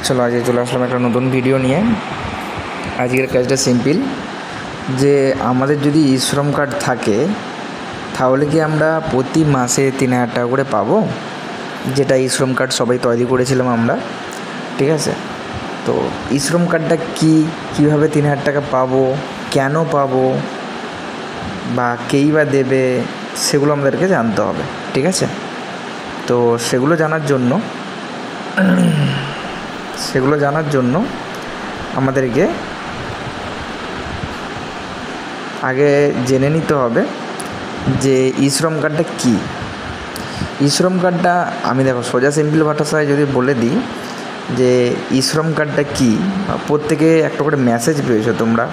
চলো আজকে চলে আসলাম একটা নতুন ভিডিও নিয়ে। আজকের কাজটা সিম্পল, যে আমাদের যদি ই শ্রম কার্ড থাকে তাহলে কি আমরা প্রতি মাসে 3,000 টাকা করে পাবো, যেটা ই শ্রম কার্ড সবাই তৈরি করেছিলাম আমরা। ঠিক আছে, তো ই শ্রম কার্ডটা কীভাবে 3,000 টাকা পাবো, কেন পাবো, বা কেই বা দেবে, সেগুলো আমাদেরকে জানতে হবে। ঠিক আছে, তো সেগুলো জানার জন্য আমাদেরকে আগে জেনে নিতে হবে যে ই শ্রম কার্ডটা কী। ই শ্রম কার্ডটা আমি দেখো সোজা সিম্পল ভাষায় যদি বলে দিই যে ই শ্রম কার্ডটা কী, প্রত্যেকে একটা করে মেসেজ পেয়েছো তোমরা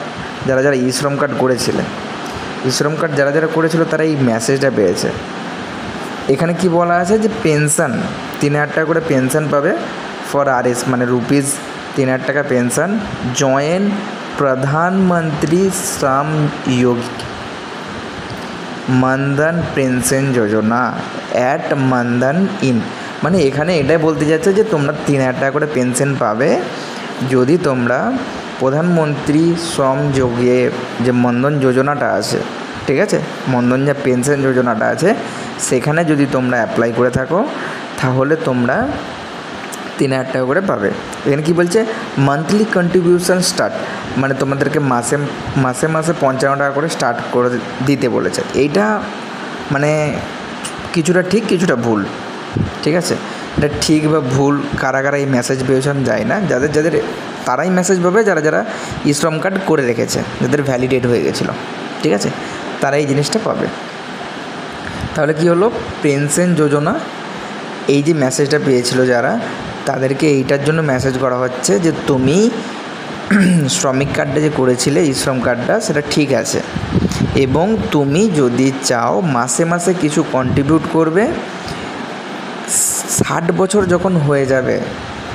যারা যারা ই শ্রম কার্ড করেছিলে। ই শ্রম কার্ড যারা যারা করেছিল তারা এই মেসেজটা পেয়েছে। এখানে কি বলা আছে যে পেনশন 3,000 টাকা করে পেনশন পাবে ফর RS, মানে রুপিস 3,000 টাকা pension. Join Pradhan Mantri Shram Yogi Maandhan pension Yojana at Maandhan in, মানে এখানে এটাই বলতে যাচ্ছে যে তোমরা 3,000 টাকা করে পেনশন পাবে যদি তোমরা প্রধানমন্ত্রী শ্রম যোগে যে মনধন যোজনাটা আছে, ঠিক আছে, মনধন যে পেনশন যোজনাটা আছে সেখানে যদি তোমরা অ্যাপ্লাই করে থাকো তাহলে তোমরা 3,000 টাকা করে পাবে। এখানে কি বলছে, মান্থলি কন্ট্রিবিউশন স্টার্ট, মানে তোমাদেরকে মাসে মাসে 55 টাকা করে স্টার্ট করে দিতে বলেছে। এইটা মানে কিছুটা ঠিক কিছুটা ভুল। ঠিক আছে, এটা ঠিক বা ভুল কারা কারা এই মেসেজ পেয়েছেন যায় না, যাদের তারাই মেসেজ পাবে যারা যারা ই শ্রম কার্ড করে রেখেছে, যাদের ভ্যালিডেট হয়ে গেছিলো। ঠিক আছে, তারা এই জিনিসটা পাবে। তাহলে কি হলো, পেনশন যোজনা এই যে মেসেজটা পেয়েছিল যারা, তাদেরকে এইটার জন্য মেসেজ করা হচ্ছে যে তুমি শ্রমিক কার্ডটা যে করেছিলে ই শ্রম কার্ডটা সেটা ঠিক আছে, এবং তুমি যদি চাও মাসে মাসে কিছু কন্ট্রিবিউট করবে। 60 বছর যখন হয়ে যাবে,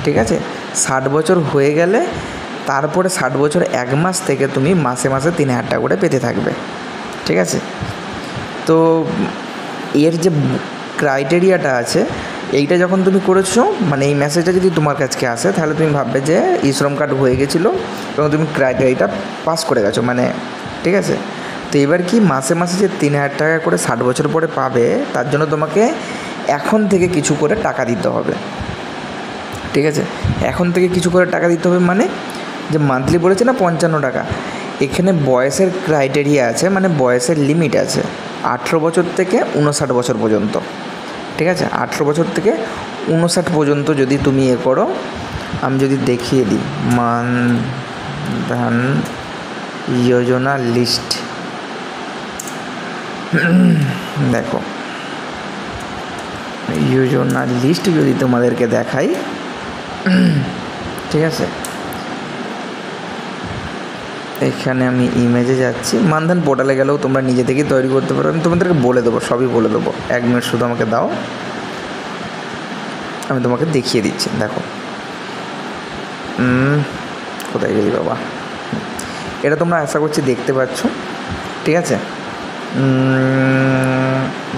ঠিক আছে, 60 বছর হয়ে গেলে তারপরে 60 বছর 1 মাস থেকে তুমি মাসে মাসে 3,000 টাকা করে পেতে থাকবে। ঠিক আছে, তো এর যে ক্রাইটেরিয়াটা আছে এইটা যখন তুমি করেছো, মানে এই মেসেজটা যদি তোমার কাছে আসে তাহলে তুমি ভাববে যে ই শ্রম কার্ড হয়ে গেছিলো এবং তুমি ক্রাইটেরিয়াটা পাস করে গেছো, মানে ঠিক আছে। তো এবার কি মাসে মাসে যে 3,000 টাকা করে 60 বছর পরে পাবে, তার জন্য তোমাকে এখন থেকে কিছু করে টাকা দিতে হবে। ঠিক আছে, এখন থেকে কিছু করে টাকা দিতে হবে, মানে যে মান্থলি বলেছে না 55 টাকা, এখানে বয়সের ক্রাইটেরিয়া আছে, মানে বয়সের লিমিট আছে 18 বছর থেকে 59 বছর পর্যন্ত। ঠিক আছে, 18 বছর থেকে 59 পর্যন্ত যদি তুমি করো, আমি যদি দেখিয়ে দিই মানধন যোজনা লিস্ট, দেখো যোজনা লিস্ট যদি তোমাদেরকে দেখাই, ঠিক আছে, এখানে আমি ইমেজে যাচ্ছি, মানধন পোর্টালে গেলেও তোমরা নিজে থেকেই তৈরি করতে পারো। আমি তোমাদেরকে বলে দেবো, সবই বলে দেবো। 1 মিনিট শুধু আমাকে দাও, আমি তোমাকে দেখিয়ে দিচ্ছি। দেখো কোথায় গেলি বাবা, এটা তোমরা আশা করছি দেখতে পাচ্ছ। ঠিক আছে,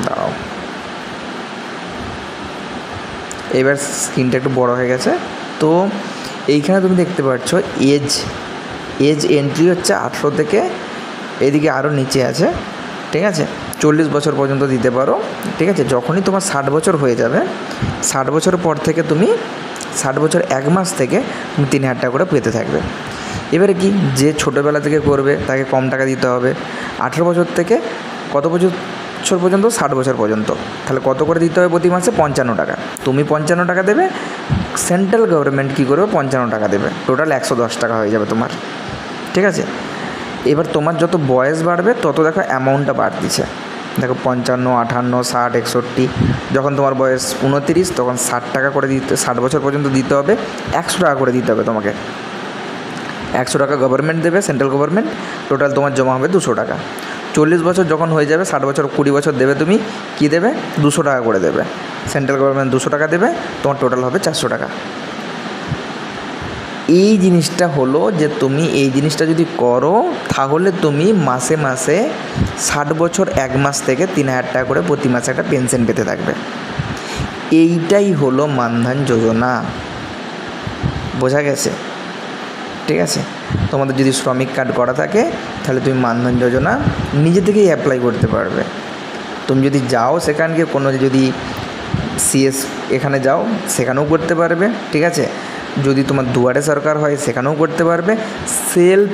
দাঁড়াও, এবার স্ক্রিনটা একটু বড় হয়ে গেছে। তো এইখানে তুমি দেখতে পাচ্ছ এজ এন্ট্রি হচ্ছে 18 থেকে এদিকে আরও নিচে আছে। ঠিক আছে, 40 বছর পর্যন্ত দিতে পারো। ঠিক আছে, যখনই তোমার 60 বছর হয়ে যাবে, 60 বছরের পর থেকে তুমি 60 বছর 1 মাস থেকে তুমি 3,000 টাকা করে পেতে থাকবে। এবারে কি, যে ছোটোবেলা থেকে করবে তাকে কম টাকা দিতে হবে। 18 বছর থেকে কত বছর পর্যন্ত, 60 বছর পর্যন্ত, তাহলে কত করে দিতে হবে প্রতি মাসে? 55 টাকা। তুমি 55 টাকা দেবে, সেন্ট্রাল গভর্নমেন্ট কী করবে, 55 টাকা দেবে, টোটাল 110 টাকা হয়ে যাবে তোমার। ঠিক আছে, এবার তোমার যত বয়স বাড়বে তত দেখো অ্যামাউন্টটা বাড়তিছে। দেখো 55, 58, 60, 61, যখন তোমার বয়স 29 তখন 60 টাকা করে দিতে, 60 বছর পর্যন্ত দিতে হবে, 100 টাকা করে দিতে হবে তোমাকে। 100 টাকা গভর্নমেন্ট দেবে, সেন্ট্রাল গভর্নমেন্ট, টোটাল তোমার জমা হবে 200 টাকা। 40 বছর যখন হয়ে যাবে, 60 বছর 20 বছর দেবে, তুমি কী দেবে, 200 টাকা করে দেবে, সেন্ট্রাল গভর্নমেন্ট 200 টাকা দেবে, তোমার টোটাল হবে 400 টাকা। এই জিনিসটা হলো যে তুমি এই জিনিসটা যদি করো তাহলে তুমি মাসে মাসে 60 বছর 1 মাস থেকে 3,000 টাকা করে প্রতি মাসে একটা পেনশন পেতে থাকবে। এইটাই হলো মানধন যোজনা। বোঝা গেছে? ঠিক আছে, তোমাদের যদি শ্রমিক কার্ড করা থাকে তাহলে তুমি মানধন যোজনা নিজে থেকেই অ্যাপ্লাই করতে পারবে। তুমি যদি যাও সেখানকে কোনো যদি সিএস এখানে যাও সেখানেও করতে পারবে। ঠিক আছে, যদি তোমার দুয়ারে সরকার হয় সেখানেও করতে পারবে, সেলফ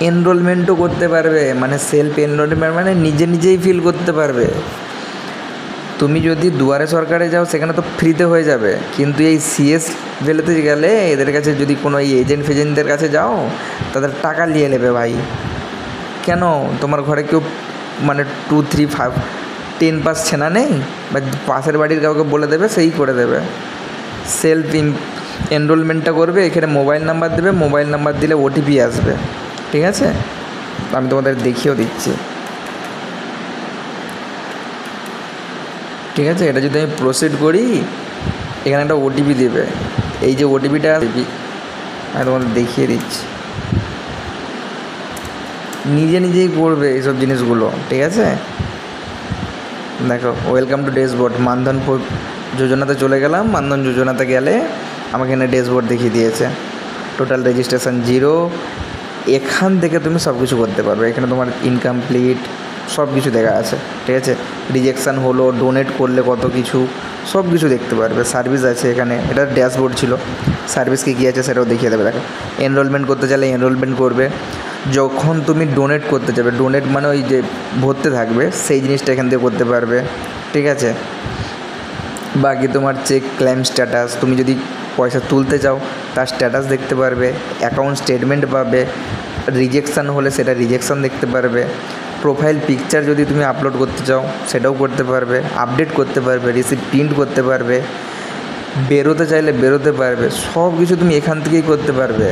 এনরোলমেন্টও করতে পারবে। মানে সেলফ এনরোলমেন্ট মানে নিজেই ফিল করতে পারবে। তুমি যদি দুয়ারে সরকারে যাও সেখানে তো ফ্রিতে হয়ে যাবে, কিন্তু এই সিএস ভ্যালিতে গেলে এদের কাছে যদি কোনো এই এজেন্ট ফেজেন্টদের কাছে যাও তাদের টাকা নিয়ে নেবে ভাই। কেন? তোমার ঘরে কেউ মানে 2, 3, 5, 10 পাস ছেনা নেই, বা পাশের বাড়ির কাউকে বলে দেবে, সেই করে দেবে। সেলফ এনরোলমেন্টটা করবে, এখানে মোবাইল নাম্বার দেবে, মোবাইল নাম্বার দিলে ওটিপি আসবে। ঠিক আছে, আমি তোমাদের দেখিয়েও দিচ্ছি। ঠিক আছে, এটা যদি আমি প্রসিড করি এখানে একটা ওটিপি দেবে, এই যে ওটিপিটা আমি তোমাদের দেখিয়ে দিচ্ছি। নিজেই করবে এইসব জিনিসগুলো। ঠিক আছে, দেখো ওয়েলকাম টু ড্যাশবোর্ড, মানধন যোজনাতে চলে গেলাম। মানধন যোজনাতে গেলে আমাকে এখানে ড্যাশবোর্ড দেখিয়ে দিয়েছে, টোটাল রেজিস্ট্রেশন 0। এখান থেকে তুমি সব কিছু করতে পারবে। এখানে তোমার ইনকমপ্লিট সব কিছু দেখা আছে। ঠিক আছে, রিজেকশান হলো, ডোনেট করলে কত কিছু, সব কিছু দেখতে পারবে। সার্ভিস আছে এখানে, এটা ড্যাশবোর্ড ছিল, সার্ভিস কী আছে সেটাও দেখিয়ে দেবে। দেখো এনরোলমেন্ট করতে চাইলে এনরোলমেন্ট করবে। যখন তুমি ডোনেট করতে যাবে, ডোনেট মানে ওই যে ভরতে থাকবে, সেই জিনিসটা এখান থেকে করতে পারবে। ঠিক আছে, বাকি তোমার চেক ক্লেম স্ট্যাটাস, তুমি যদি পয়সা তুলতে চাও তার স্ট্যাটাস দেখতে পারবে, অ্যাকাউন্ট স্টেটমেন্ট পাবে, রিজেকশান হলে সেটা রিজেকশান দেখতে পারবে, প্রোফাইল পিকচার যদি তুমি আপলোড করতে চাও সেটাও করতে পারবে, আপডেট করতে পারবে, রিসিপ্ট প্রিন্ট করতে পারবে, বেরোতে চাইলে বেরোতে পারবে, সব কিছু তুমি এখান থেকেই করতে পারবে।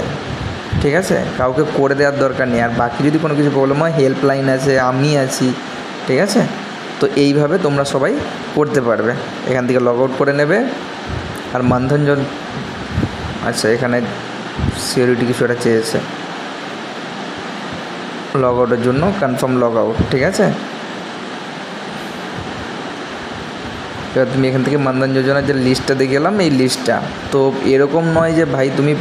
ঠিক আছে, কাউকে করে দেওয়ার দরকার নেই। আর বাকি যদি কোনো কিছু প্রবলেম হয় হেল্পলাইন আছে, আমি আছি। ঠিক আছে, তো এইভাবে তোমরা সবাই করতে পারবে। এখান থেকে লগ আউট করে নেবে। আর মানধন আচ্ছা, এখানে সিকিউরিটি কিছু একটা চেয়েছে লগ আউটের জন্য, কনফার্ম লগ আউট। ঠিক আছে, এবার তুমি এখান থেকে মানধন যোজনার যে লিস্টটা দেখে গেলাম, এই লিস্টটা তো এরকম নয় যে ভাই তুমি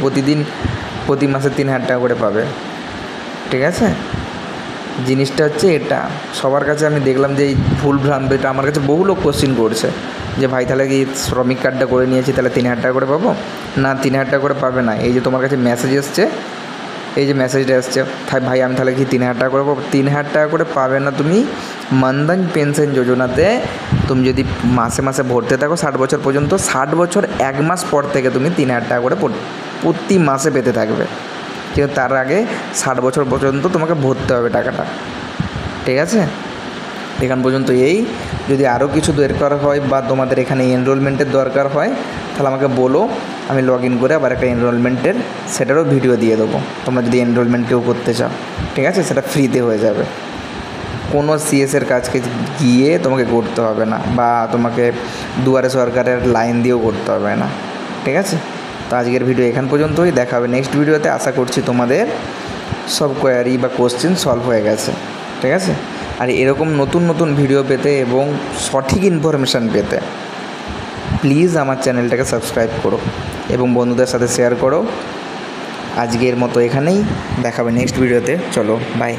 প্রতি মাসে 3,000 টাকা করে পাবে। ঠিক আছে, জিনিসটা হচ্ছে এটা সবার কাছে আমি দেখলাম যে এই ভুল ভ্রান্তিটা আমার কাছে বহু লোক কোশ্চিন করছে যে ভাই তাহলে কি শ্রমিক কার্ডটা করে নিয়েছি তাহলে 3,000 টাকা করে পাবো? না, 3,000 টাকা করে পাবে না। এই যে তোমার কাছে মেসেজ এসছে, এই যে মেসেজটা এসছে, ভাই আমি তাহলে কি 3,000 টাকা করে পাবো? 3,000 টাকা করে পাবে না তুমি। মানধন পেনশন যোজনাতে তুমি যদি মাসে মাসে ভরতে থাকো 60 বছর পর্যন্ত, 60 বছর 1 মাস পর থেকে তুমি 3,000 টাকা করে প্রতি মাসে পেতে থাকবে। কিন্তু তার আগে 60 বছর পর্যন্ত তোমাকে ভরতে হবে টাকাটা। ঠিক আছে, এখান পর্যন্ত এই। যদি আরও কিছু দরকার হয় বা তোমাদের এখানে এনরোলমেন্টের দরকার হয় তাহলে আমাকে বলো, আমি লগ ইন করে আবার একটা এনরোলমেন্টের সেটারও ভিডিও দিয়ে দেবো। তোমরা যদি এনরোলমেন্ট কেউ করতে চাও, ঠিক আছে, সেটা ফ্রিতে হয়ে যাবে। কোনো সিএসের কাজকে গিয়ে তোমাকে করতে হবে না, বা তোমাকে দুয়ারে সরকারের লাইন দিয়েও করতে হবে না। ঠিক আছে, তো আজকের ভিডিও এখান পর্যন্তই। দেখা হবে নেক্সট ভিডিওতে। আশা করছি তোমাদের সব কোয়ারি বা কোশ্চেন সলভ হয়ে গেছে। ঠিক আছে, আর এরকম নতুন ভিডিও পেতে এবং সঠিক ইনফরমেশান পেতে প্লিজ আমার চ্যানেলটাকে সাবস্ক্রাইব করো এবং বন্ধুদের সাথে শেয়ার করো। আজকের মতো এখানেই, দেখা হবে নেক্সট ভিডিওতে। চলো, বাই।